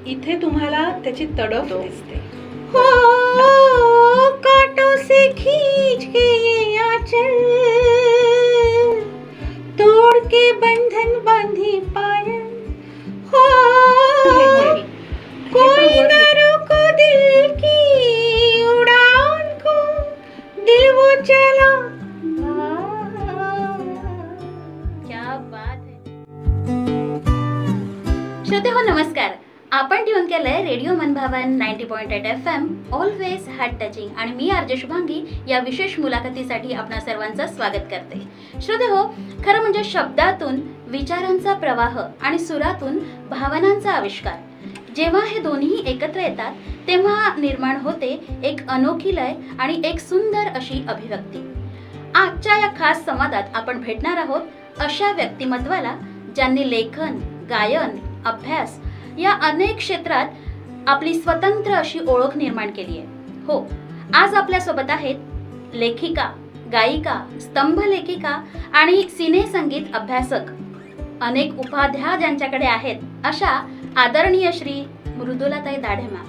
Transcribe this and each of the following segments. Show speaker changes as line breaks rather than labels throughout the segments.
इथे तुम्हाला त्याची तडफ दिसते.
हो कांटों से खींच के ये आंचल, तोड़ के बंधन बांधी पायल, हो कोई न रोको दिल की उड़ान को, दिल वो चला. क्या बात है. श्रोते हो नमस्कार. आपण ट्यून केलंय रेडिओ मनभावन 90.8 FM ऑलवेज हार्ट टचिंग आणि मी आरजे शुभांगी या विशेष मुलाखतीसाठी आपणा सर्वांचं स्वागत करते. श्रोते हो, खरं म्हणजे शब्दातून विचारांचा प्रवाह आणि सुरातून भावनांचा आविष्कार जेव्हा हे दोन्ही एकत्र येतात तेव्हा निर्माण होते एक अनोखी लय आणि एक सुंदर अशी अभिव्यक्ती. आजच्या या खास संवादात आपण भेटणार आहोत अशा व्यक्तिमत्वाला ज्यांनी लेखन, गायन, अभ्यास या अनेक क्षेत्रात आपली स्वतंत्र अशी ओळख निर्माण केली आहे. हो, आज आपल्या सोबत आहेत लेखिका, गायिका, स्तंभ लेखिका आणि सिने संगीत अभ्यासक, अनेक उपाध्या ज्यांच्याकडे आहेत अशा आदरणीय श्री मृदुलाताई दाढे मॅम.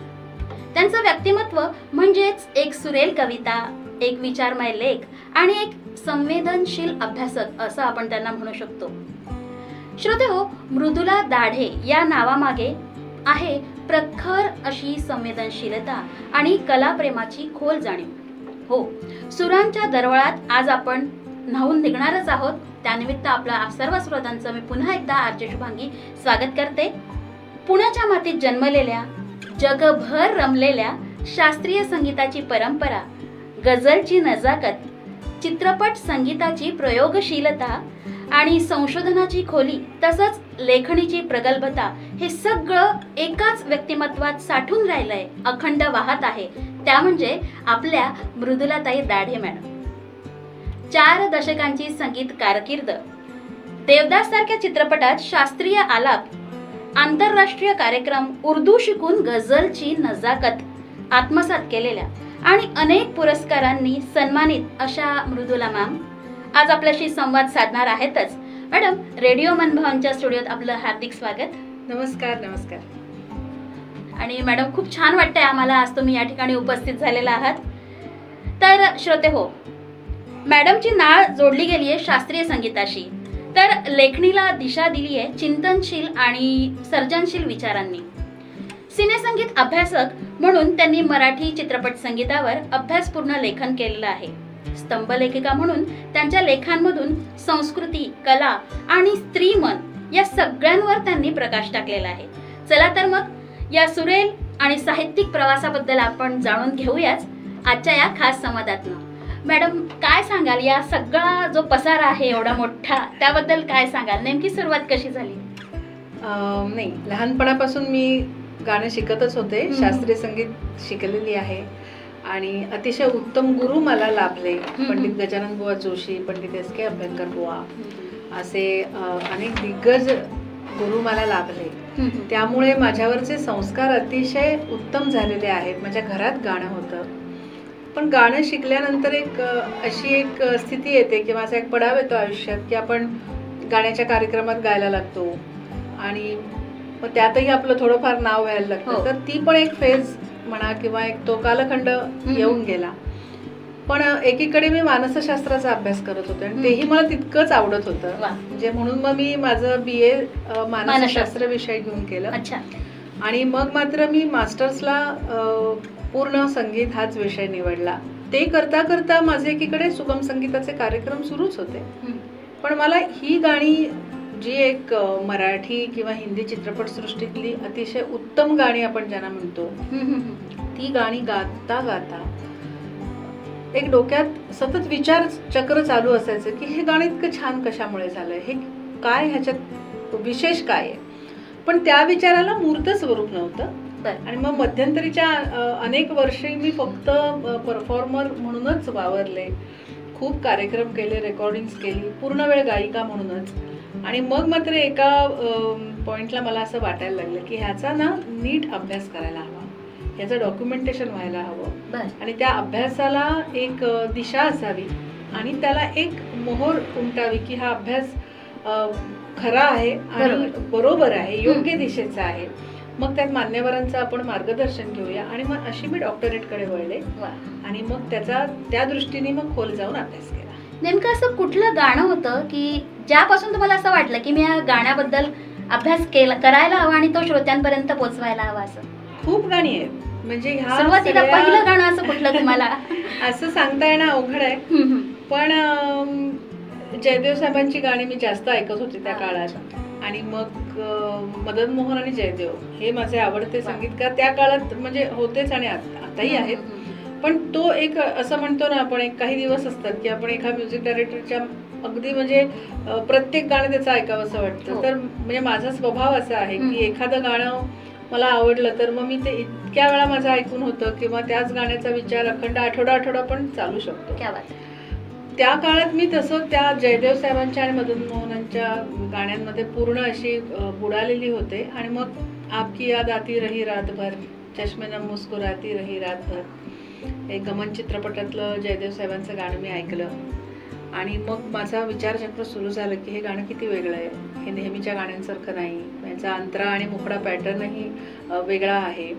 त्यांचं व्यक्तिमत्व म्हणजेच एक सुरेल कविता, एक विचारमय लेख आणि एक संवेदनशील अभ्यासक असं आपण त्यांना म्हणू शकतो. श्रोते हो, मृदुला दाढे या नावामागे आहे प्रखर अशी संवेदनशीलता आणि कलाप्रेमाची खोल जाणीव. हो, सुरांच्या दरवळात आज आपण न्हावून निघणारच आहोत. त्यानिमित्त आपल्या सर्व श्रोतांचं मी पुन्हा एकदा आरजे शुभांगी स्वागत करते. पुण्याच्या मातीत जन्मलेल्या, जगभर रमलेल्या शास्त्रीय संगीताची परंपरा, गझलची नजाकत, चित्रपट संगीताची प्रयोगशीलता आणि संशोधनाची खोली तसंच लेखणीची प्रगल्भता हे सगळं एकाच व्यक्तिमत्वात साठून राहिलंय, अखंड वाहत आहे. त्या म्हणजे आपल्या मृदुलाताई दाढे मॅडम. 4 दशकांची संगीत कारकीर्द, देवदास सारख्या चित्रपटात शास्त्रीय आलाप, आंतरराष्ट्रीय कार्यक्रम, उर्दू शिकून गझलची नजाकत आत्मसात केलेल्या आणि अनेक पुरस्कारांनी सन्मानित अशा मृदुला मॅम आज आपल्याशी संवाद साधणार आहेतच. मॅडम, रेडिओ मनभावनच्या स्टुडिओत आपलं हार्दिक स्वागत.
नमस्कार. नमस्कार.
आणि मॅडम, खूप छान वाटतंय आम्हाला आज तुम्ही या ठिकाणी उपस्थित झालेला आहात. तर श्रोते हो, मॅडमची नाळ जोडली गेली आहे शास्त्रीय संगीताशी, तर लेखणीला दिशा दिली आहे चिंतनशील आणि सर्जनशील विचारांनी. सिनेसंगीत अभ्यासक म्हणून त्यांनी मराठी चित्रपट संगीतावर अभ्यासपूर्ण लेखन केलेलं आहे. स्तंभ लेखिका म्हणून त्यांच्या लेखांमधून संस्कृती, कला आणि स्त्रीमन या सगळ्यांवर त्यांनी प्रकाश टाकलेला आहे. चला तर मग या सुरेल आणि साहित्यिक प्रवासाबद्दल आपण जाणून घेऊयाच आजच्या या खास संवादातनं. मॅडम, काय सांगाल या सगळा जो पसारा आहे एवढा मोठा, त्याबद्दल काय सांगाल? नेमकी सुरुवात कशी झाली?
नाही, लहानपणापासून मी गाणं शिकतच होते, शास्त्रीय संगीत शिकलेली आहे आणि अतिशय उत्तम गुरु मला लाभले. पंडित गजानन बुवा जोशी, पंडित S.K. अभ्यंकर बुवा असे अनेक दिग्गज गुरु मला लाभले. त्यामुळे माझ्यावरचे संस्कार अतिशय उत्तम झालेले आहेत. माझ्या घरात गाणं होतं, पण गाणं शिकल्यानंतर अशी एक स्थिती येते की माझा एक पडाव येतो आयुष्यात की आपण गाण्याच्या कार्यक्रमात गायला लागतो आणि मग त्यातही आपलं थोडंफार नाव व्हायला लागतं. तर ती पण एक फेज म्हणा किंवा एक तो कालखंड येऊन गेला. पण एकीकडे मी मानसशास्त्राचा अभ्यास करत होते आणि तेही मला तितकंच आवडत होतं. म्हणजे म्हणून मग मी माझं BA मानसशास्त्र विषय घेऊन केलं. आणि मग मात्र मी मास्टर्सला पूर्ण संगीत हाच विषय निवडला. ते करता करता माझे एकीकडे सुगम संगीताचे कार्यक्रम सुरूच होते. पण मला ही गाणी जी एक मराठी किंवा हिंदी चित्रपटसृष्टीतली अतिशय उत्तम गाणी आपण ज्यांना म्हणतो, ती गाणी गाता गाता एक डोक्यात सतत विचार चक्र चालू असायचं की हे गाणं इतकं छान कशामुळे झालंय, हे काय, ह्याच्यात विशेष काय आहे. पण त्या विचाराला मूर्त स्वरूप नव्हतं. आणि मग मध्यंतरीच्या अनेक वर्षे मी फक्त परफॉर्मर म्हणूनच वावरले, खूप कार्यक्रम केले, रेकॉर्डिंग्स केली, पूर्ण वेळ गायिका म्हणूनच. आणि मग मात्र एका पॉइंटला मला असं वाटायला लागलं की ह्याचा ना नीट अभ्यास करायला हवा, ह्याचं डॉक्युमेंटेशन व्हायला हवं आणि त्या अभ्यासाला एक दिशा असावी आणि त्याला एक मोहर उमटावी की हा अभ्यास खरा आहे आणि बरोबर आहे, योग्य दिशेचा आहे. मग त्यात मान्यवरांचं आपण मार्गदर्शन घेऊया आणि मग अशी मी डॉक्टरेटकडे वळले आणि मग त्या दृष्टीने मग खोल जाऊन अभ्यास केला.
नेमकं असं कुठलं गाणं होतं की ज्यापासून तुम्हाला असं वाटलं की मी या गाण्याबद्दल अभ्यास करायला हवा आणि तो श्रोत्यांपर्यंत पोहोचवायला हवा? असं
खूप गाणी आहेत, म्हणजे ह्या
सुरुवातीला पहिलं गाणं असं कुठलं तुम्हाला?
असं सांगता येणं अवघड आहे, पण जयदेव साहेबांची गाणी मी जास्त ऐकत होते त्या काळात. आणि मग मदन मोहन आणि जयदेव हे माझे आवडते संगीतकार त्या काळात म्हणजे होतेच आणि आताही आहेत. पण तो एक असं म्हणतो ना आपण, एक काही दिवस असतात की आपण एका म्युझिक डायरेक्टरच्या अगदी म्हणजे प्रत्येक गाणं त्याचं ऐकावं असं वाटतं. तर म्हणजे माझा स्वभाव असा आहे की एखादं गाणं मला आवडलं तर मग मी ते इतक्या वेळा माझं ऐकून होतं किंवा त्याच गाण्याचा विचार अखंड आठवडा पण चालू शकतो. त्या काळात मी तसं त्या जयदेव साहेबांच्या आणि मदन मोहनांच्या गाण्यांमध्ये पूर्ण अशी बुडालेली होते. आणि मग आपकी याद आती रही रातभर, चष्मे न मुस्कुराती रही रातभर, हे गमन चित्रपटातलं जयदेव साहेबांचं गाणं मी ऐकलं. आणि मग माझा विचारचक्र सुरू झालं की हे गाणं किती वेगळं आहे, हे नेहमीच्या गाण्यांसारखं नाही, याचा अंतरा आणि मुखडा पॅटर्नही वेगळा आहे.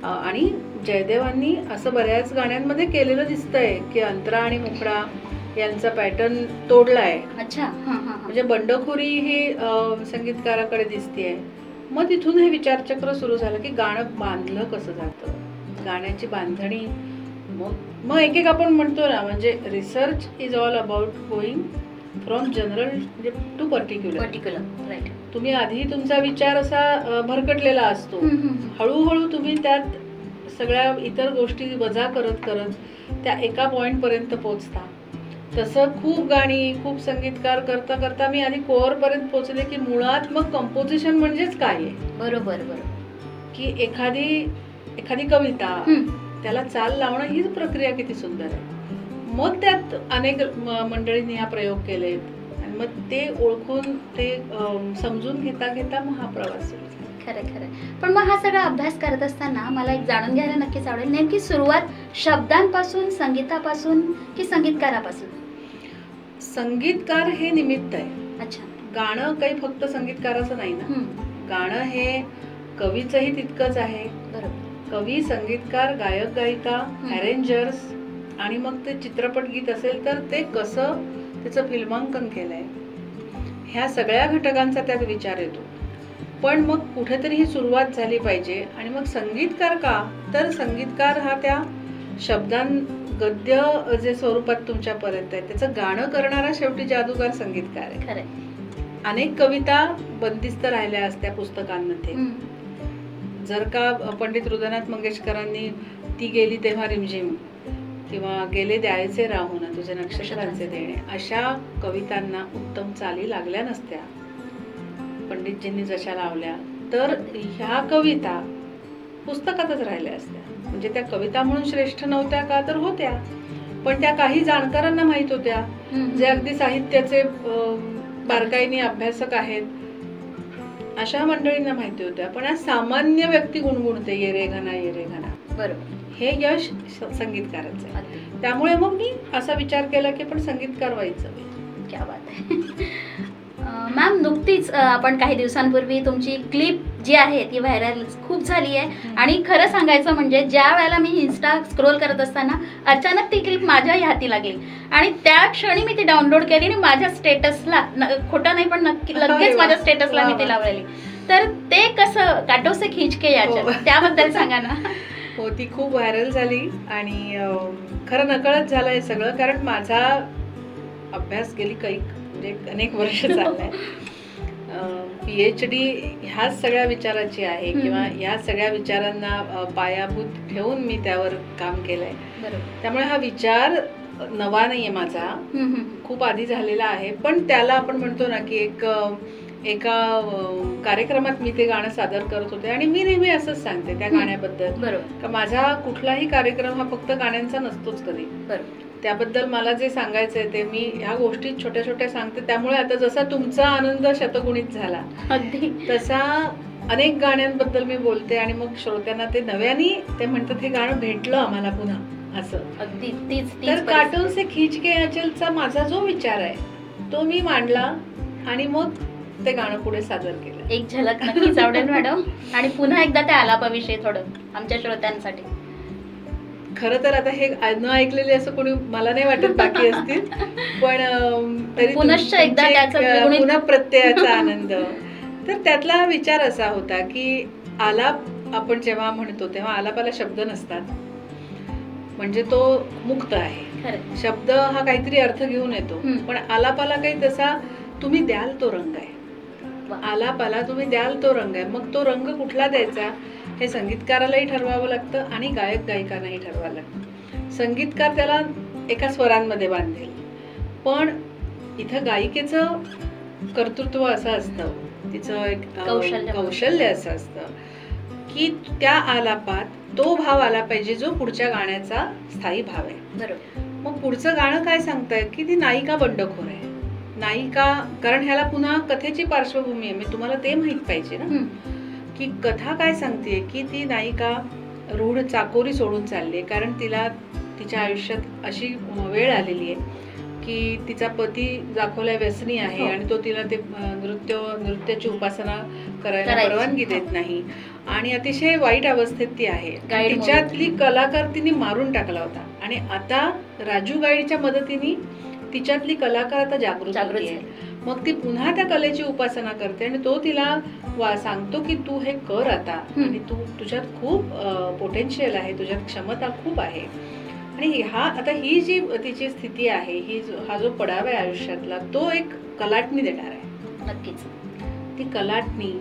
आणि जयदेवांनी असं बऱ्याच गाण्यांमध्ये केलेलं दिसतंय की अंतरा आणि मुखडा यांचा पॅटर्न तोडलाय.
अच्छा,
म्हणजे बंडखोरी ही संगीतकाराकडे दिसतेय. मग तिथून हे विचारचक्र सुरू झालं की गाणं बांधलं कसं जातं, गाण्याची बांधणी. मग एक आपण म्हणतो ना, म्हणजे research is all about going from general to particular.
Right.
तुम्ही आधी तुमचा विचार असा भरकटलेला असतो, हळूहळू तुम्ही त्यात सगळ्या इतर गोष्टी वजा करत करत त्या एका पॉइंट पर्यंत पोहोचता. तसं खूप गाणी, खूप संगीतकार करता करता मी आधी कोअर पर्यंत पोहोचले की मुळात मग कंपोजिशन म्हणजेच काय आहे.
बरोबर.
की एखादी कविता त्याला चाल लावणं ही प्रक्रिया किती सुंदर आहे. मग त्यात अनेक मंडळींनी हा प्रयोग केलेत आणि मग ते ओळखून ते समजून घेता मग हा प्रवास सुरू झाला.
खरं. पण मग हा सगळा अभ्यास करत असताना मला एक जाणून घ्यायला नक्कीच आवडेल, नेमकी सुरुवात शब्दांपासून, संगीतापासून की संगीतकारापासून?
संगीतकार हे निमित्त आहे.
अच्छा.
गाणं काही फक्त संगीतकाराचं नाही ना. गाणं हे कवीचंही तितकंच आहे.
बरोबर.
कवी, संगीतकार, गायक, गायिका, अरेंजर्स आणि मग ते चित्रपट गीत असेल तर ते कसं त्याचं फिल्मांकन केलंय, ह्या सगळ्या घटकांचा त्यात विचार येतो. पण मग कुठेतरी ही सुरुवात झाली पाहिजे. आणि मग संगीतकार का, तर संगीतकार हा त्या गद्य जे स्वरूपात तुमच्यापर्यंत आहे त्याचं गाणं करणारा शेवटी जादूगार संगीतकार आहे.
खरं.
अनेक कविता बंदिस्त राहिल्या असत्या पुस्तकांमध्ये. जर का पंडित हृदयनाथ मंगेशकरांनी ती गेली तेव्हा रिमझिम किंवा गेले द्यायचे राहून तुझे नक्षत्रांचे देणे, अशा कवितांना उत्तम चाली लागल्या नसत्या पंडितजींनी जशा लावल्या, तर ह्या कविता पुस्तकातच राहिल्या असत्या. म्हणजे त्या कविता म्हणून श्रेष्ठ नव्हत्या का, तर होत्या, पण त्या काही जाणकारांना माहित होत्या, जे अगदी साहित्याचे बारकाईने अभ्यासक आहेत, अशा मंडळींना माहिती होत्या. पण आज सामान्य व्यक्ती गुणगुणते ये रे घना ये रे घना.
बरोबर.
हे यश संगीतकाराचं आहे. त्यामुळे मग मी असा विचार केला की पण संगीतकार व्हायचं.
क्या बात आहे. मॅम, नुकतीच आपण काही दिवसांपूर्वी तुमची क्लिप जी आहे ती व्हायरल खूप झाली आहे. आणि खरं सांगायचं म्हणजे ज्या वेळेला मी इन्स्टा स्क्रोल करत असताना अचानक ती क्लिप माझ्याही हाती लागली आणि त्या क्षणी मी ती डाउनलोड केली आणि माझ्या स्टेटसला, खोटं नाही पण नक्की लगेच माझ्या स्टेटसला मी ती लावलेली. तर ते कसं काटो से खिचके याच्यात, त्याबद्दल सांगा ना.
हो, ती खूप व्हायरल झाली आणि खरं नकळत झालं हे सगळं, कारण माझा अभ्यास गेली म्हणजे अनेक वर्ष चाललंय. PhD ह्याच सगळ्या विचाराची आहे किंवा ह्या सगळ्या विचारांना पायाभूत ठेवून मी त्यावर काम केलंय. त्यामुळे हा विचार नवा नाहीये माझा, खूप आधी झालेला आहे. पण त्याला आपण म्हणतो ना की एका कार्यक्रमात मी ते गाणं सादर करत होते आणि मी नेहमी असंच सांगते त्या गाण्याबद्दल का माझा कुठलाही कार्यक्रम हा फक्त गाण्यांचा नसतोच कधी. त्याबद्दल मला जे सांगायचंय ते मी ह्या गोष्टी छोट्या छोट्या सांगते. त्यामुळे आता जसा तुमचा आनंद शतगुणित झाला तसा अनेक गाण्यांबद्दल मी बोलते आणि मग श्रोत्यांना ते नव्याने ते म्हणतात हे गाणं भेटलं आम्हाला पुन्हा असं.
अगदी.
तर कार्टून से खींच के आंचलचा माझा जो विचार आहे तो मी मांडला आणि मग ते गाणं पुढे सादर केलं.
एक झलक नक्कीच आवडेल मॅडम. आणि पुन्हा एकदा त्या आलापाविषयी थोडं आमच्या श्रोत्यांसाठी.
खरं तर आता हे न ऐकलेले असं कोणी मला नाही वाटत बाकी असतील, पण तरी पुन्हा प्रत्ययाचा आनंद. तर त्यातला विचार असा होता की आलाप आपण जेव्हा म्हणतो तेव्हा आलापाला शब्द नसतात, म्हणजे तो मुक्त आहे. शब्द हा काहीतरी अर्थ घेऊन येतो, पण आलापाला काही तसा तुम्ही द्याल तो रंग आहे. आलापाला तुम्ही द्याल तो रंग आहे. मग तो रंग कुठला द्यायचा हे संगीतकारालाही ठरवावं लागतं आणि गायक गायिकांनाही ठरवावं लागतं. संगीतकार त्याला एका स्वरांमध्ये बांधेल, पण इथं गायिकेचं कर्तृत्व असं असतं, तिचं एक कौशल्य असं असतं की त्या आलापात तो भाव आला पाहिजे जो पुढच्या गाण्याचा स्थायी भाव आहे. बरोबर. मग पुढचं गाणं काय सांगताय की ती नायिका बंडखोर आहे. नायिका, कारण ह्याला पुन्हा कथेची पार्श्वभूमी आहे, मी तुम्हाला ते माहित पाहिजे ना की कथा काय सांगते की ती नायिका रूढ चाकोरी सोडून चालली, कारण तिला तिच्या आयुष्यात अशी वेळ आलेली आहे की तिचा पती दाखवल्या व्यसनी आहे आणि तो तिला ते नृत्याची उपासना करायला परवानगी देत नाही आणि अतिशय वाईट अवस्थेत ती आहे. तिच्यातली कलाकार तिने मारून टाकला होता आणि आता राजू गाईडच्या मदतीने तिच्यातली कलाकार आता जागृत आहे. मग ती पुन्हा त्या कलेची उपासना करते आणि तो तिला सांगतो की तू हे कर आता, आणि तुझ्यात खूप पोटेन्शियल आहे, तुझ्यात क्षमता खूप आहे. आणि ही जी तिची स्थिती आहे, हा जो पडाव आहे आयुष्यातला, तो एक कलाटणी देणार आहे. नक्कीच ती कलाटणी,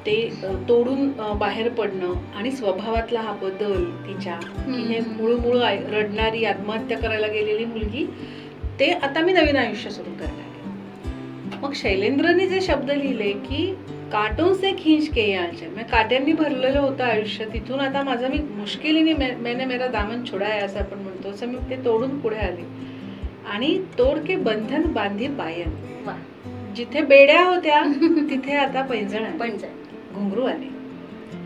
ते तोडून बाहेर पडणं आणि स्वभावातला हा बदल तिच्या, हे मुळमुळ रडणारी आत्महत्या करायला गेलेली मुलगी, ते आता मी नवीन आयुष्य सुरू करणार आहे. मग शैलेंद्रने जे शब्द लिहिले की काटों से खींच के ये आंचल, म्हणजे काट्यांनी भरलेलं होतं आयुष्य, तिथून आता माझं मी मुश्किलीने मैंने मेरा दामन छुड़ाया असं आपण म्हणतो, असं मी ते तोडून पुढे आले आणि तोड के बंधन बांधी पायन. जिथे बेड्या होत्या तिथे आता पैंजण घुंगरू आले.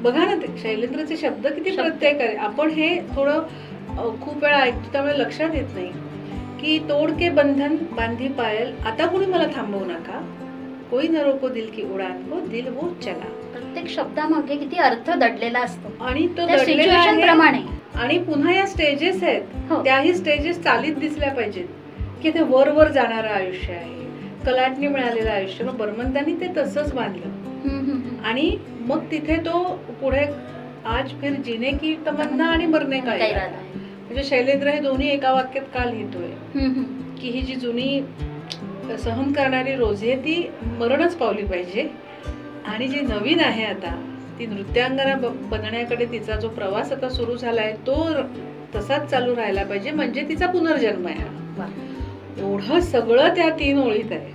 बघा ना ते शैलेंद्रचे शब्द किती प्रत्येक आहे. आपण हे थोडं खूप वेळा ऐकतो त्यामुळे लक्षात येत नाही की तोड के बंधन बांधी पायल, आता कोणी मला थांबवू नका, कोई न रोको दिल की उडान को दिल वो चला.
प्रत्येक शब्दामागे किती अर्थ दडलेला असतो
आणि तो दडलेला आहे. आणि पुन्हा या स्टेजेस आहेत, त्याही स्टेजेस चालीत दिसल्या पाहिजेत की ते वर वर जाणारं आयुष्य आहे, कलाटणी मिळालेलं आयुष्य. मग बर्मंतांनी ते तसंच बांधलं आणि मग तिथे तो पुढे आज फिर जीने की तमन्ना आणि मरने का इरादा, म्हणजे शैलेंद्र हे दोन्ही एका वाक्यात का लिहितोय की ही जी जुनी सहन करणारी रोजी आहे ती मरणच पावली पाहिजे आणि जी नवीन आहे आता ती नृत्यांगना बनण्याकडे तिचा जो प्रवास आता सुरू झालाय तो तसाच चालू राहायला पाहिजे, म्हणजे तिचा पुनर्जन्म आहे. एवढं सगळं त्या 3 ओळीत आहे.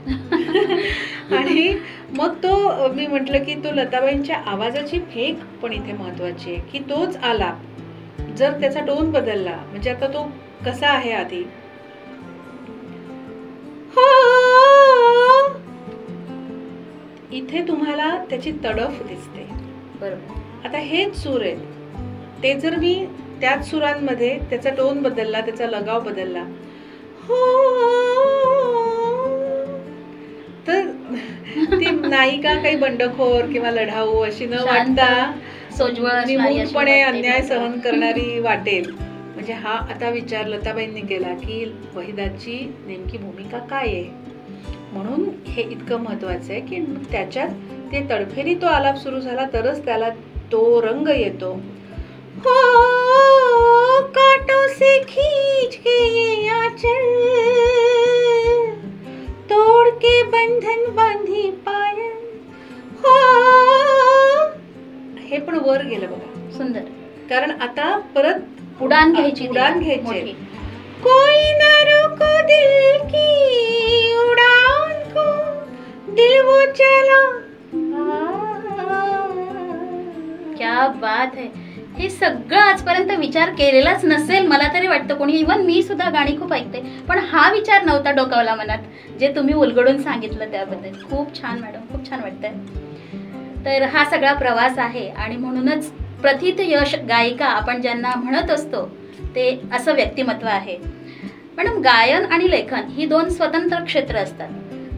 आणि मग तो मी म्हटलं की तो लताबाईंच्या आवाजाची फेक पण इथे महत्वाची आहे की तोच आलाप जर त्याचा टोन बदलला, म्हणजे आता तो कसा आहे आधी, इथे तुम्हाला त्याची तडफ दिसते. बरोबर. आता हेच सूर आहेत, ते जर मी त्याच सुरांमध्ये त्याचा टोन बदलला, त्याचा लगाव बदलला, तर ती नायिका काही बंडखोर किंवा लढाऊ अशी न वाटता निमूटपणे अन्याय सहन करणारी वाटेल. म्हणजे हा आता विचार लताबाईंनी केला की वहिदाची नेमकी भूमिका काय आहे, म्हणून हे इतकं महत्वाचं आहे की त्याच्यात ते तडफेरी तो आलाप सुरू झाला तरच त्याला तो रंग येतो. हो कांटों से खींच के ये आंचल, तोड़ के बंधन बांधी पायल. हो, हे पण वर गेलं बघा, सुंदर. कारण आता परत
उडान घ्यायची.
कोई ना रोको दिल की उड़ान को, दिल वो चला.
क्या बात है. हे सगळं आजपर्यंत विचार केलेलाच नसेल मला तरी वाटतं कोणी, इव्हन मी सुद्धा गाणी खूप ऐकते, पण हा विचार नव्हता डोकावला मनात, जे तुम्ही उलगडून सांगितलं त्याबद्दल. खूप छान मॅडम, खूप छान वाटतंय. तर हा सगळा प्रवास आहे आणि म्हणूनच प्रथित यश गायिका आपण ज्यांना म्हणत असतो ते असं व्यक्तिमत्व आहे. मॅडम, गायन आणि लेखन ही 2 स्वतंत्र क्षेत्र असतात,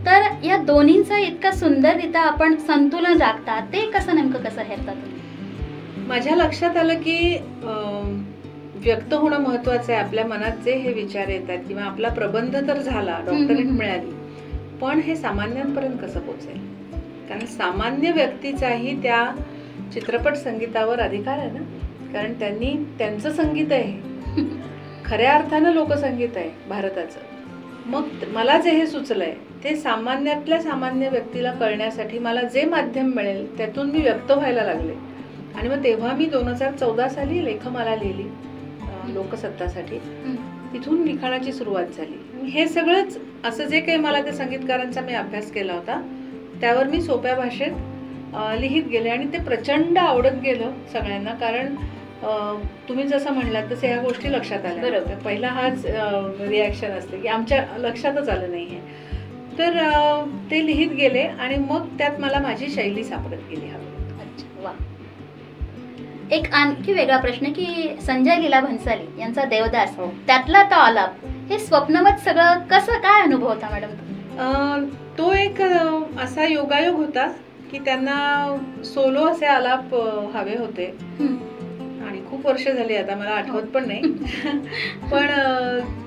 तर या दोन्हींचा इतका सुंदररित्या आपण संतुलन राखता, ते नेमकं कसं हेरता तुम्ही?
माझ्या लक्षात आलं की व्यक्त होणं महत्वाचं आहे. आपल्या मनात जे हे विचार येतात किंवा आपला प्रबंध तर झाला, डॉक्टरेट मिळाली, पण हे सामान्यांपर्यंत कसं पोहोचेल? कारण सामान्य व्यक्तीचाही त्या चित्रपट संगीतावर अधिकार आहे ना, कारण त्यांचं संगीत आहे, खऱ्या अर्थानं लोकसंगीत आहे भारताचं. मग मला जे हे सुचलंय ते सामान्यातल्या सामान्य व्यक्तीला कळण्यासाठी मला जे माध्यम मिळेल त्यातून मी व्यक्त व्हायला लागले. आणि मग तेव्हा मी 2014 साली लेखमाला लिहिली लोकसत्तासाठी. तिथून लिखाणाची सुरुवात झाली. हे सगळंच असं जे काही मला त्या संगीतकारांचा मी अभ्यास केला होता त्यावर मी सोप्या भाषेत लिहित गेले आणि ते प्रचंड आवडत गेलं सगळ्यांना. कारण तुम्ही जसं म्हणलात तसं ह्या गोष्टी लक्षात आल्या. बरोबर, पहिला हाच रिॲक्शन असते की आमच्या लक्षातच आलं नाहीये. तर ते लिहित गेले आणि मग त्यात मला माझी शैली सापडत गेली.
अच्छा, वा. एक आणखी वेगळा प्रश्न की संजय लीला भन्साली यांचा देवदास, त्यातला तो आलाप, हे स्वप्नवत सगळं कसं काय अनुभव होता मॅडम?
तो एक असा योगायोग होता की त्यांना सोलो असे आलाप हवे होते आणि खूप वर्ष झाली आता मला आठवत पण नाही. पण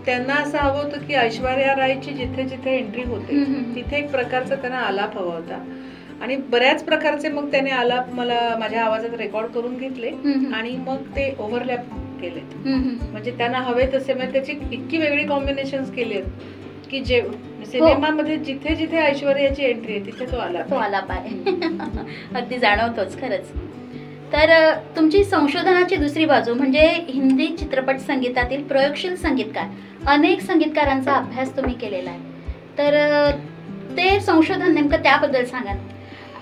त्यांना असं हवं होतं की ऐश्वर्या रायची जिथे जिथे एंट्री होते तिथे एक प्रकारचा त्यांना आलाप हवा होता. आणि बऱ्याच प्रकारचे मग त्याने आलाप मला माझ्या आवाजात रेकॉर्ड करून घेतले आणि मग ते ओव्हरलॅप केलेत. म्हणजे त्यांना हवे तसे, म्हणजे त्याची इतकी वेगळी कॉम्बिनेशन्स केलेत की जे सिनेमामध्ये जिथे जिथे ऐश्वर्याची एंट्री आहे तिथे तो आलाप
आहे. अगदी जाणवतोच खरंच. तर तुमची संशोधनाची दुसरी बाजू म्हणजे हिंदी चित्रपट संगीतातील प्रयोगशील संगीतकार, अनेक संगीतकारांचा अभ्यास तुम्ही केलेला आहे. तर ते संशोधन नेमकं त्याबद्दल सांगा.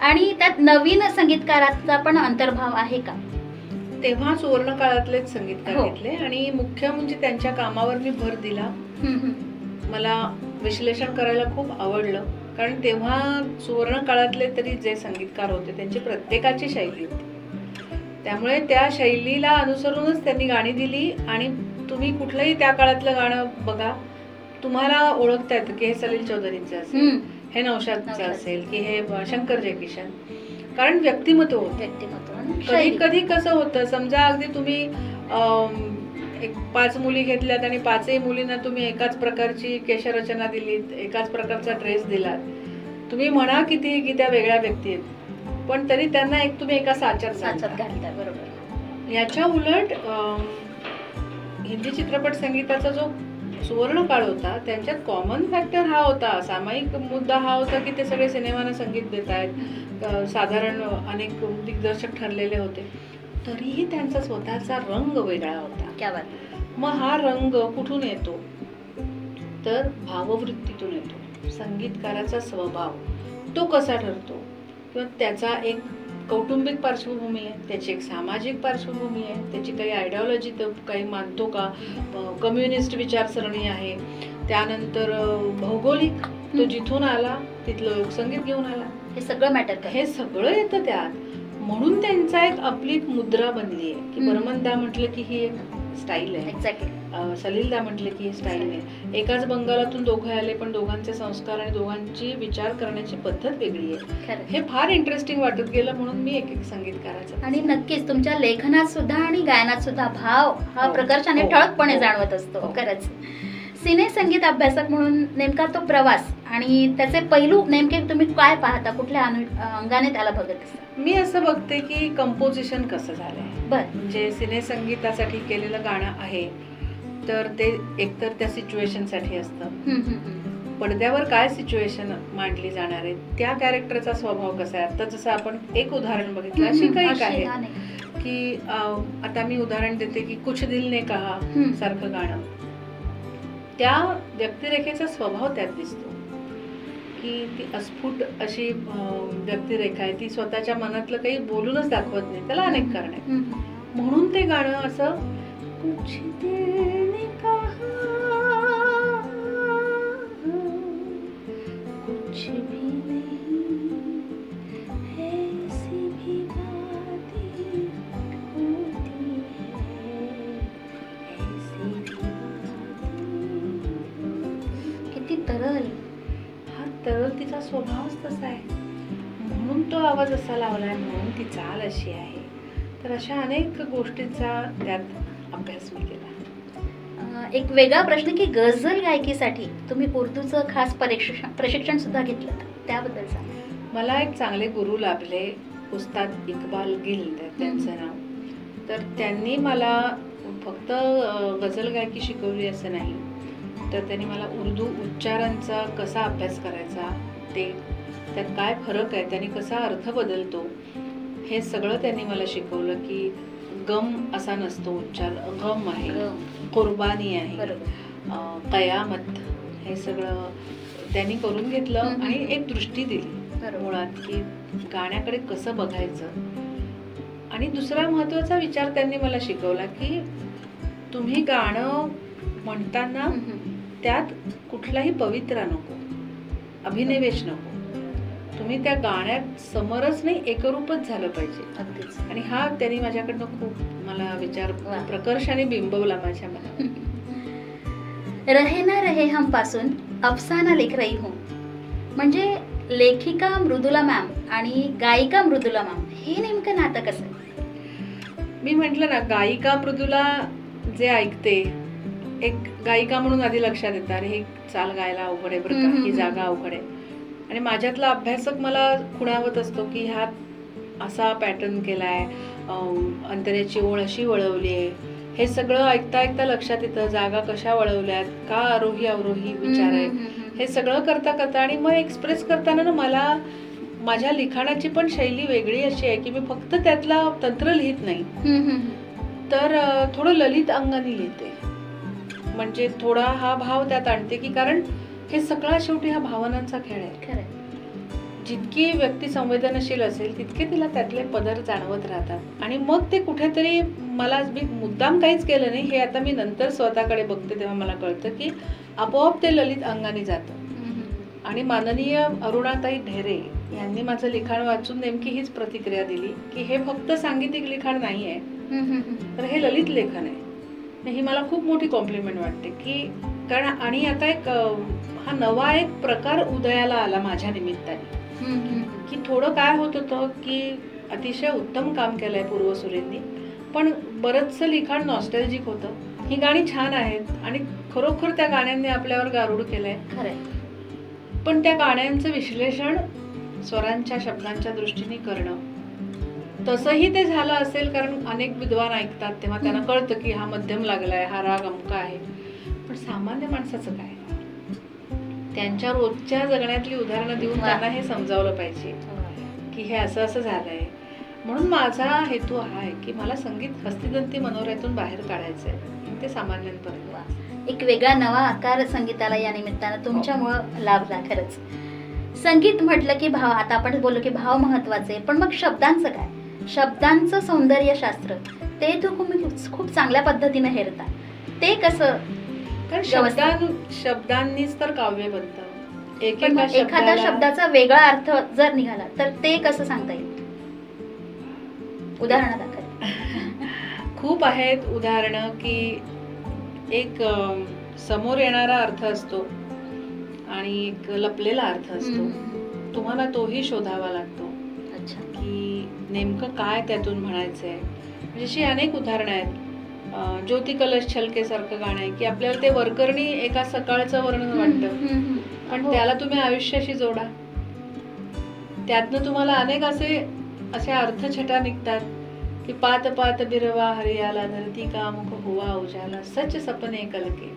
आणि त्यात नवीन संगीतकाराचा पण अंतर्भाव आहे का?
तेव्हा सुवर्ण काळातलेच संगीतकार घेतले आणि मुख्य म्हणजे त्यांच्या कामावर मी भर दिला. मला विश्लेषण करायला खूप आवडलं. कारण तेव्हा सुवर्ण काळातले तरी जे संगीतकार होते त्यांची प्रत्येकाची शैली होती. त्यामुळे त्या शैलीला अनुसरूनच त्यांनी गाणी दिली. आणि तुम्ही कुठलंही त्या काळातलं गाणं बघा, तुम्हाला ओळखता येतं की हे सलील चौधरींचं असेल, हे नौशादचं असेल, की हे शंकर जयकिशन. कारण व्यक्तिमत्व होतं. कधी कधी कसं होतं, समजा अगदी तुम्ही एक 5 मुली घेतल्यात आणि 5ही मुलींना तुम्ही एकाच प्रकारची केशरचना दिलीत, एकाच प्रकारचा ड्रेस दिलात, तुम्ही म्हणा किती की त्या वेगळ्या व्यक्ती आहेत, पण तरी त्यांना एक तुम्ही एका साच्यात घालता. बरोबर. याच्या उलट हिंदी चित्रपट संगीताचा जो सुवर्ण काळ होता त्यांच्यात कॉमन फॅक्टर हा होता, सामायिक मुद्दा हा होता की ते सगळे सिनेमांना संगीत देत आहेत. साधारण अनेक दिग्दर्शक ठरलेले होते, तरीही त्यांचा स्वतःचा रंग वेगळा होता.
क्या बात.
मग हा रंग कुठून येतो तर भाववृत्तीतून येतो. संगीतकाराचा स्वभाव तो कसा ठरतो, किंवा त्याचा एक कौटुंबिक पार्श्वभूमी आहे, त्याची एक सामाजिक पार्श्वभूमी आहे, त्याची काही आयडिओलॉजी तर काही मानतो का, कम्युनिस्ट विचारसरणी आहे, त्यानंतर भौगोलिक तो जिथून आला तिथलं लोकसंगीत घेऊन आला,
हे सगळं मॅटर, हे
सगळं येतं त्यात. म्हणून त्यांचा एक आपली मुद्रा बनली आहे की बर्मनदा म्हटलं की ही एक स्टाईल आहे, एक्झॅक्टली सलीलदा म्हटलं की ही स्टाईल आहे. एकाच बंगालातून दोघं आले पण दोघांचे संस्कार आणि दोघांची विचार करण्याची पद्धत वेगळी आहे. हे फार इंटरेस्टिंग वाटत गेलं म्हणून मी एक संगीतकाराचं.
आणि नक्कीच तुमच्या लेखनात सुद्धा आणि गायनात सुद्धा भाव हा प्रकर्षाने ठळकपणे जाणवत असतो. खरंच सिने संगीत अभ्यासक म्हणून नेमका तो प्रवास आणि त्याचे पैलू नेमके तुम्ही काय पाहता, कुठल्या अंगाने त्याला बघत असता?
मी असं बघते की कंपोजिशन कसं झालंय. म्हणजे सिने संगीतासाठी केलेलं गाणं आहे तर ते एकतर त्या सिच्युएशनसाठी असतं, पडद्यावर काय सिच्युएशन मांडली जाणार आहे, त्या कॅरेक्टरचा स्वभाव कसा आहे. आता जसं आपण एक उदाहरण बघितलं, अशी काही आहे की आता मी उदाहरण देते की कुछ दिल ने कहा सारखं गाणं, त्या व्यक्तिरेखेचा स्वभाव त्यात दिसतो की ती अस्फुट अशी व्यक्तिरेखा आहे, ती स्वतःच्या मनातलं काही बोलूनच दाखवत नाही, त्याला अनेक कारण आहेत. म्हणून ते गाणं असं कुछ दिल ने कहा कुछ भी नहीं ऐसी भी बातें होती है ऐसी भी बातें.
किती तरल,
तरल ती तिचा स्वभावच तसा आहे, म्हणून तो आवाज असा लावलाय, म्हणून ती चाल अशी आहे. तर अशा अनेक गोष्टींचा त्यात अभ्यास मी केला.
एक वेगळा प्रश्न की गझल गायकीसाठी तुम्ही उर्दूचं खास प्रशिक्षण सुद्धा घेतलं, त्याबद्दल सांगा.
मला एक चांगले गुरु लाभले, उस्ताद इक्बाल गिल त्यांचं नाव. तर त्यांनी मला फक्त गझल गायकी शिकवली असं नाही, तर त्यांनी मला उर्दू उच्चारांचा कसा अभ्यास करायचा, ते त्यात काय फरक आहे, त्यांनी कसा अर्थ बदलतो, हे सगळं त्यांनी मला शिकवलं. की गम असा नसतो उच्चार, गम आहे, कुर्बानी आहे, कयामत, हे सगळं त्यांनी करून घेतलं. आणि एक दृष्टी दिली मुळात की गाण्याकडे कसं बघायचं. आणि दुसरा महत्त्वाचा विचार त्यांनी मला शिकवला की तुम्ही गाणं म्हणताना त्यात कुठलाही पवित्रा नको, अभिनिवेश नको. तुम्ही त्या गाण्यात समरस नाही, एकरूपच झालं पाहिजे.
अगदीच.
आणि हा त्यांनी माझ्याकडनं खूप मला विचार प्रकर्षाने बिंबवला माझ्या मनात.
रहे ना रहे हम पासून अफसाना लिख रही हूं, म्हणजे लेखिका मृदुला मॅम आणि गायिका मृदुला मॅम, हे नेमकं नातं कसं आहे?
मी म्हटलं ना, गायिका मृदुला जे ऐकते, एक गायिका म्हणून आधी लक्षात येतं, अरे हे चाल गायला अवघड आहे बरं का, ही जागा अवघड आहे. आणि माझ्यातला अभ्यासक मला खुणावत असतो की ह्यात असा पॅटर्न केलाय, अंतऱ्याची ओळ अशी वळवली आहे. हे सगळं ऐकता ऐकता लक्षात येतं, जागा कशा वळवल्यात, का आरोही अवरोही विचार आहेत, हे सगळं करता करता. आणि मग एक्सप्रेस करताना ना मला माझ्या लिखाणाची पण शैली वेगळी अशी आहे की मी फक्त त्यातला तंत्र लिहित नाही, तर थोडं ललित अंगाने लिहिते. म्हणजे थोडा हा भाव त्यात आणते की कारण हे सगळा शेवटी हा भावनांचा खेळ आहे. जितकी व्यक्ती संवेदनशील असेल तितके तिला त्यातले पदर जाणवत राहतात. आणि मग ते कुठेतरी मला, मी मुद्दाम काहीच केलं नाही, हे आता मी नंतर स्वतःकडे बघते तेव्हा मला कळतं की आपोआप ते ललित अंगाने जातं. आणि माननीय अरुणाताई ढेरे यांनी माझं लिखाण वाचून नेमकी हीच प्रतिक्रिया दिली की हे फक्त सांगीतिक लिखाण नाही आहे, तर हे ललित लेखन आहे. ही मला खूप मोठी कॉम्प्लिमेंट वाटते की कारण. आणि आता एक हा नवा एक प्रकार उदयाला आला माझ्या निमित्ताने की थोडं काय होत होतं की अतिशय उत्तम काम केलंय पूर्वसुरेंनी, पण बरंचसं लिखाण नॉस्टॅल्जिक होतं. ही गाणी छान आहेत आणि खरोखर त्या गाण्यांनी आपल्यावर गारुड केलंय, पण त्या गाण्यांचं विश्लेषण स्वरांच्या शब्दांच्या दृष्टीने करणं, तसंही ते झालं असेल कारण अनेक विद्वान ऐकतात तेव्हा त्यांना कळतं की हा मध्यम लागलाय, हा राग अमका आहे. पण सामान्य माणसाचं काय, त्यांच्या रोजच्या जगण्यातली उदाहरणं देऊन त्यांना हे समजावलं पाहिजे की हे असं असं झालंय. म्हणून माझा हेतू हा आहे की मला संगीत हस्तिदंती मनोऱ्यातून बाहेर काढायचंय, ते सामान्यांपर्यंत.
एक वेगळा नवा आकार संगीताला या निमित्तानं तुमच्यामुळं लाभला. खरंच संगीत म्हटलं की भाव, आता आपण बोललो की भाव महत्वाचे, पण मग शब्दांचं काय, शब्दांचं सौंदर्य शास्त्र ते तुम्ही खूप चांगल्या पद्धतीने हेरता, ते कसं?
कारण शब्दांनीच तर काव्य बनतं.
एखाद्या शब्दाचा वेगळा अर्थ जर निघाला तर ते कसं सांगता येईल? उदाहरणादाखल
खूप आहेत उदाहरणं की एक समोर येणारा अर्थ असतो आणि एक लपलेला अर्थ असतो, तुम्हाला तोही शोधावा लागतो की नेमकं काय त्यातून म्हणायचंय. म्हणजे अशी अनेक उदाहरणं आहेत. ज्योती कलश छलके सारखं गाणं आहे की आपल्याला ते वरकरणी एका सकाळचं वर्णन वाटतं, पण त्याला तुम्ही आयुष्याशी जोडा, त्यातनं तुम्हाला अनेक असे अर्थछटा निघतात की पात पात बिरवा हरियाला धरती का मुख हुआ उजाला सच सपने कलके.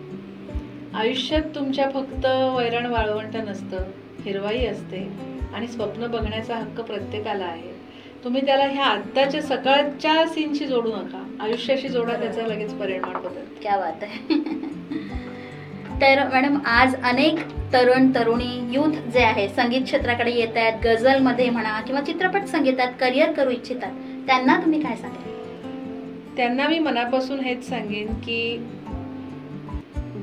आयुष्यात तुमच्या फक्त वैरण वाळवंट नसतं, हिरवाई असते आणि स्वप्न बघण्याचा हक्क प्रत्येकाला आहे. तुम्ही त्याला ह्या आत्ताच्या सकाळच्या सीनशी जोडू नका, आयुष्याशी जोडा, त्याचा लगेच परिणाम होतात.
क्या बात आहे. तर मॅडम, आज अनेक तरुण तरुणी यूथ जे आहे संगीत क्षेत्राकडे येत आहेत, गझलमध्ये म्हणा किंवा चित्रपट संगीतात करिअर करू इच्छितात, त्यांना तुम्ही काय सांगाल?
त्यांना मी मनापासून हेच सांगेन की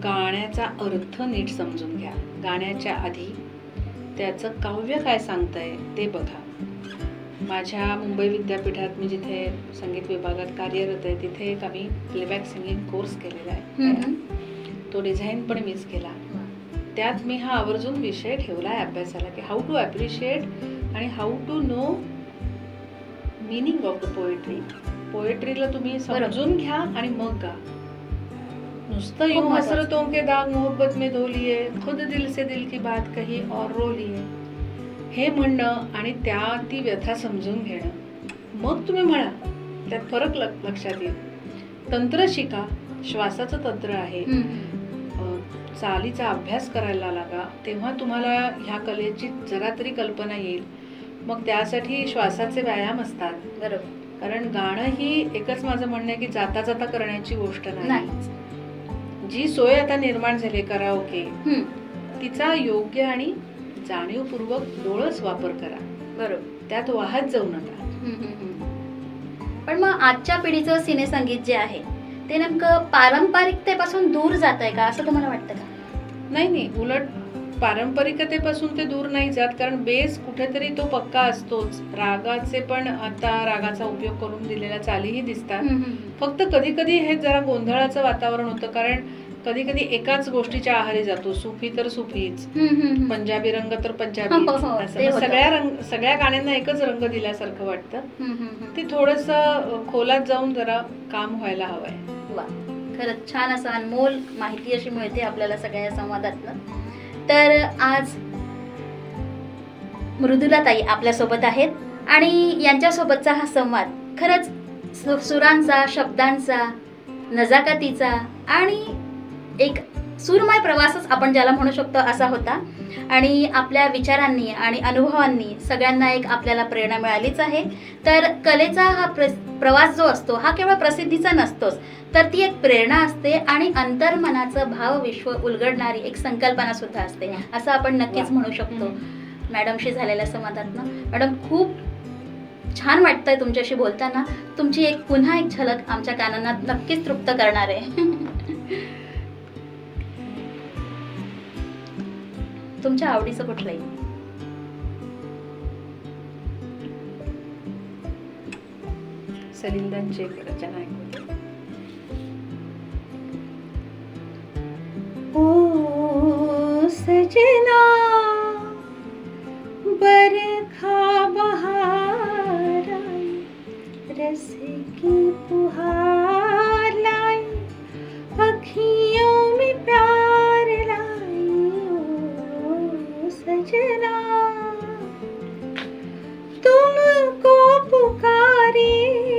गाण्याचा अर्थ नीट समजून घ्या. गाण्याच्या आधी त्याचं काव्य काय सांगतंय ते बघा. माझ्या मुंबई विद्यापीठात मी जिथे संगीत विभागात कार्यरत आहे तिथे एक आम्ही प्लेबॅक सिंगिंग कोर्स केलेला आहे. तो डिझाईन पण मीच केला. त्यात मी हा आवर्जून विषय ठेवलाय अभ्यासाला की हाऊ टू ॲप्रिशिएट आणि how to know meaning of the poetry. पोएट्रीला तुम्ही समजून घ्या आणि मग गा. नुसतं यूं हसरतों के दाग मोहब्बत में धो लिए, खुद दिल से दिल की बात कही और रो लिए, हे म्हणणं आणि ती व्यथा समजून घेणं, मग तुम्ही म्हणा, त्यात फरक लक्षात येईल. तंत्र शिका, श्वासाचं तंत्र आहे. चालीचा अभ्यास करायला लागा, तेव्हा तुम्हाला ह्या कलेची जरा तरी कल्पना येईल. मग त्यासाठी श्वासाचे व्यायाम असतात.
बरोबर.
कारण गाणं ही एकच माझं म्हणणं आहे की जाता जाता करण्याची गोष्ट नाही. जी सोय आता निर्माण झाली कराओके, तिचा योग्य आणि जाणीवपूर्वक डोळस वापर करा.
बरोबर.
त्यात वाहत जाऊ नका.
पण मग आजच्या पिढीचं सिनेसंगीत जे आहे ते नेमकं पारंपरिकतेपासून दूर जात आहे का, असं तुम्हाला वाटतं का?
नाही, उलट पारंपरिकतेपासून ते दूर नाही जात. कारण बेस कुठेतरी तो पक्का असतोच. रागाचे पण आता रागाचा उपयोग करून दिलेल्या चालीही दिसतात. फक्त कधी कधी हे जरा गोंधळाचं वातावरण होतं. कारण कधी कधी एकाच गोष्टीच्या आहारी जातो. सुफी तर सुफीच, पंजाबी रंग तर पंजाबी, सगळ्या गाण्यांना एकच रंग दिल्यासारखं वाटतं. ते थोडस खोलात जाऊन जरा काम व्हायला हवंय.
वा, खरंच छान असं अनमोल माहिती अशी मिळते आपल्याला सगळ्या संवादातनं. तर आज मृदुला ताई आपल्या सोबत आहेत आणि यांच्यासोबतचा हा संवाद खरंच सुरांचा, शब्दांचा, नजाकतीचा आणि एक सुरमय प्रवासच आपण ज्याला म्हणू शकतो असा होता. आणि आपल्या विचारांनी आणि अनुभवांनी सगळ्यांना एक आपल्याला प्रेरणा मिळालीच आहे. तर कलेचा हा प्रवास जो असतो हा केवळ प्रसिद्धीचा नसतोच, तर ती एक प्रेरणा असते आणि अंतर्मनाचं भावविश्व उलगडणारी एक संकल्पना सुद्धा असते, असं आपण नक्कीच म्हणू शकतो. मॅडमशी झालेल्या संवादातनं मॅडम खूप छान वाटतंय तुमच्याशी बोलताना. तुमची एक पुन्हा एक झलक आमच्या कानांना नक्कीच तृप्त करणार आहे. तुमच्या आवडीचं कुठलंही?
सलिलदांची एक रचना ऐकू.
ओ सजना बरखा बहार आई, रस की पुहार लाई, अखियों में प्यार लाई. ओ सजना तुमको पुकारे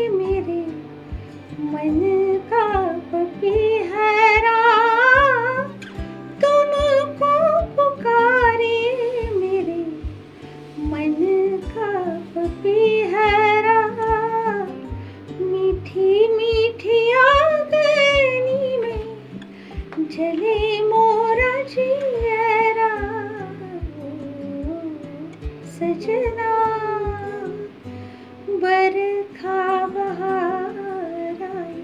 मेरे मन का पपीहरा, तुमको पुकारे मेरे मन का पपीहरा. मीठी मीठी आंगनी में जले मोरा जियरा. सजना बरखा बहार आई,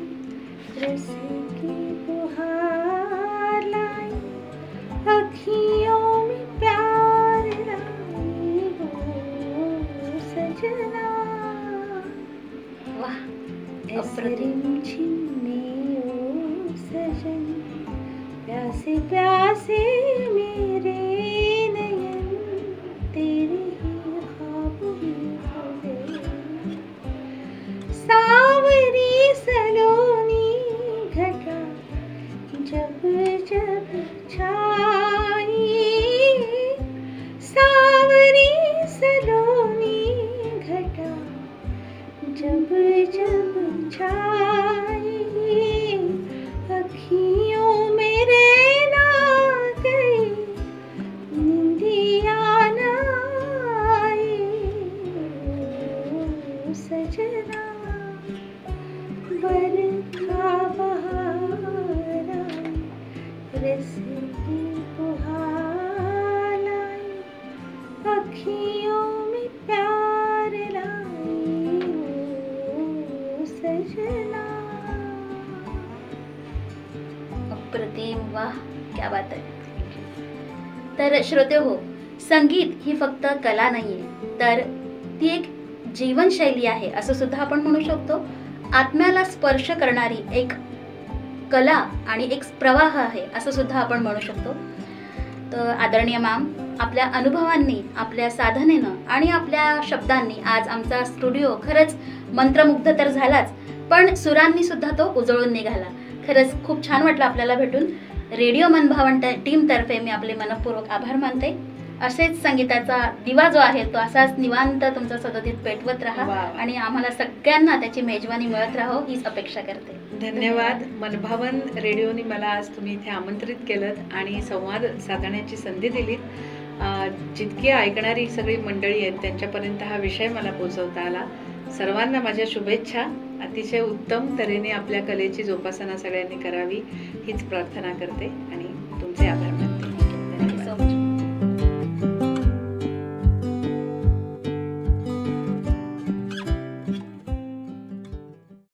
रस की बुहार लाई, अखियों में प्यार लाई. हो सजना.
वाह,
रिमझिम में ओ सजन, प्यासे प्यासे मेरे नयन, तेरे ही ख्वाब में खो गए. सावरी सलोनी घटा जब जब छाई, सावरी सलोनी घटा जब जब छाई, अखियों में रहना गई, निंदिया ना आई. सजना बरखा बहार आई, रस की बुहार लाई, अखियों में प्यार लाई. ओ सजना.
अप्रतिम, वाह, क्या बात आहे. तर श्रोते हो, संगीत ही फक्त कला नाहीये, तर ती एक जीवनशैली आहे असं सुद्धा आपण म्हणू शकतो. आत्म्याला स्पर्श करणारी एक कला आणि एक प्रवाह आहे असं सुद्धा आपण म्हणू शकतो. तर आदरणीय मॅम, आपल्या अनुभवांनी, आपल्या साधनेनं आणि आपल्या शब्दांनी आज आमचा स्टुडिओ खरंच मंत्रमुग्ध तर झालाच, पण सुरांनी सुद्धा तो उजळून निघाला. खरंच खूप छान वाटलं आपल्याला भेटून. रेडिओ मनभावन टीमतर्फे मी आपले मनपूर्वक आभार मानते. असेच संगीताचा दिवा जो आहे तो असाच निवांत तुमचा सदतीत पेटवत राहा आणि आम्हाला सगळ्यांना त्याची मेजवानी मिळत राहो हीच अपेक्षा करते.
धन्यवाद. मनभावन रेडिओने मला आज तुम्ही इथे आमंत्रित केलं आणि संवाद साधण्याची संधी दिलीत. जितकी ऐकणारी सगळी मंडळी आहेत त्यांच्यापर्यंत हा विषय मला पोहोचवता आला. सर्वांना माझ्या शुभेच्छा. अतिशय उत्तम तऱ्हेने आपल्या कलेची जोपासना सगळ्यांनी करावी हीच प्रार्थना करते आणि तुमचे आभार मानते.
Thank you so much.